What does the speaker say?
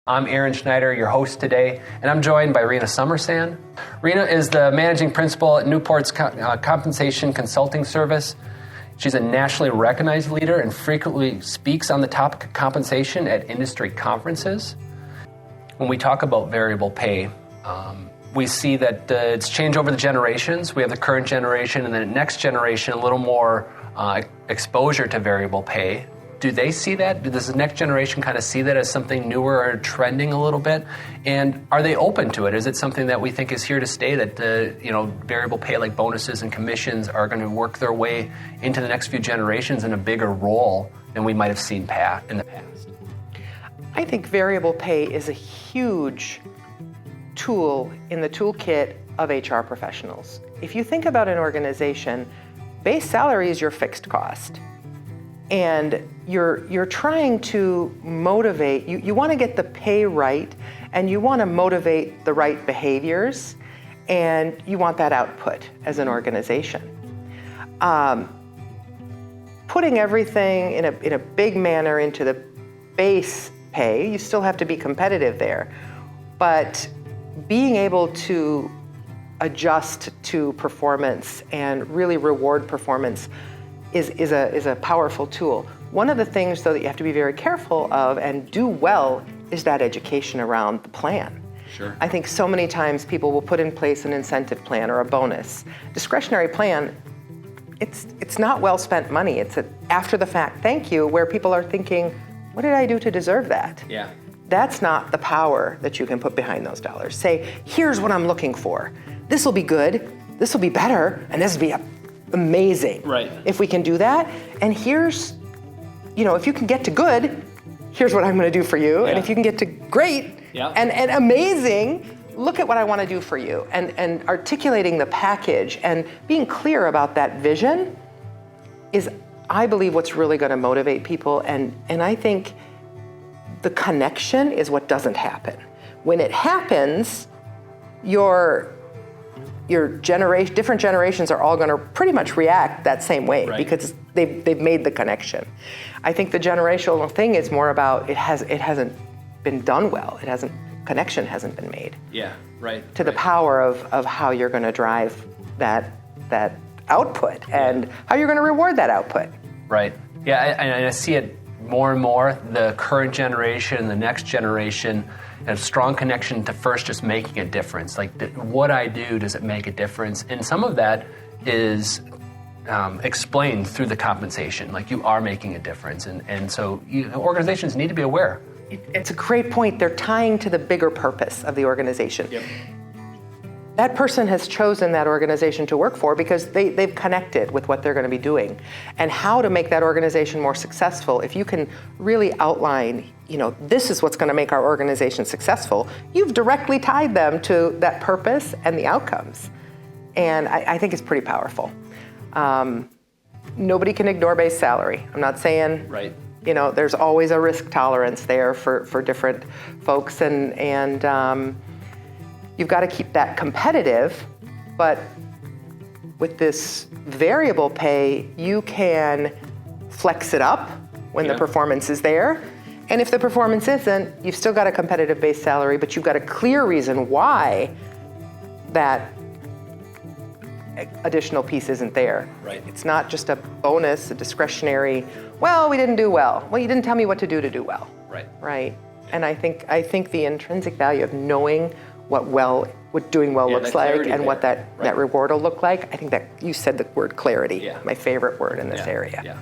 I'm Aaron Schneider, your host today, and I'm joined by Rena Somersan. Rena is the managing principal at Newport's compensation consulting service. She's a nationally recognized leader and frequently speaks on the topic of compensation at industry conferences. When we talk about variable pay, we see that it's changed over the generations. We have the current generation and the next generation, a little more exposure to variable pay. Do they see that? Does the next generation kind of see that as something newer or trending a little bit? And are they open to it? Is it something that we think is here to stay, that variable pay like bonuses and commissions are going to work their way into the next few generations in a bigger role than we might have seen in the past? I think variable pay is a huge tool in the toolkit of HR professionals. If you think about an organization, base salary is your fixed cost. And you're trying to motivate, you want to get the pay right, and you want to motivate the right behaviors, and you want that output as an organization. Putting everything in a big manner into the base pay, you still have to be competitive there, but being able to adjust to performance and really reward performance is a powerful tool. One of the things, though, that you have to be very careful of and do well is that education around the plan. Sure. I think so many times people will put in place an incentive plan or a bonus. Discretionary plan, it's not well spent money. It's an after the fact thank you where people are thinking, what did I do to deserve that? Yeah. That's not the power that you can put behind those dollars. Say, here's what I'm looking for. This will be good, this will be better, and this will be amazing. Right. If we can do that, and here's, if you can get to good, here's what I'm going to do for you. Yeah. And if you can get to great and amazing, look at what I want to do for you. And articulating the package and being clear about that vision is, I believe, what's really going to motivate people. And I think the connection is what doesn't happen. When it happens, your generation, different generations are all going to pretty much react that same way, right? Because they've made the connection. I think the generational thing is more about it hasn't been done well. Connection hasn't been made. Yeah, right. To the power of how you're going to drive that output and how you're going to reward that output. Right. Yeah, and I see it more and more. The current generation, the next generation, a strong connection to first just making a difference. Like, what I do, does it make a difference? And some of that is explained through the compensation. Like, you are making a difference. And so organizations need to be aware. It's a great point. They're tying to the bigger purpose of the organization. Yep. That person has chosen that organization to work for because they've connected with what they're going to be doing. And how to make that organization more successful, if you can really outline, this is what's going to make our organization successful, you've directly tied them to that purpose and the outcomes. And I think it's pretty powerful. Nobody can ignore base salary. I'm not saying, right. There's always a risk tolerance there for different folks, and you've got to keep that competitive, but with this variable pay, you can flex it up when the performance is there. And if the performance isn't, you've still got a competitive base salary, but you've got a clear reason why that additional piece isn't there. Right. It's not just a bonus, a discretionary, well, we didn't do well. Well, you didn't tell me what to do well. Right. Right. And I think the intrinsic value of knowing what doing well looks like and what that reward will look like, I think that you said the word clarity, my favorite word in this area. Yeah.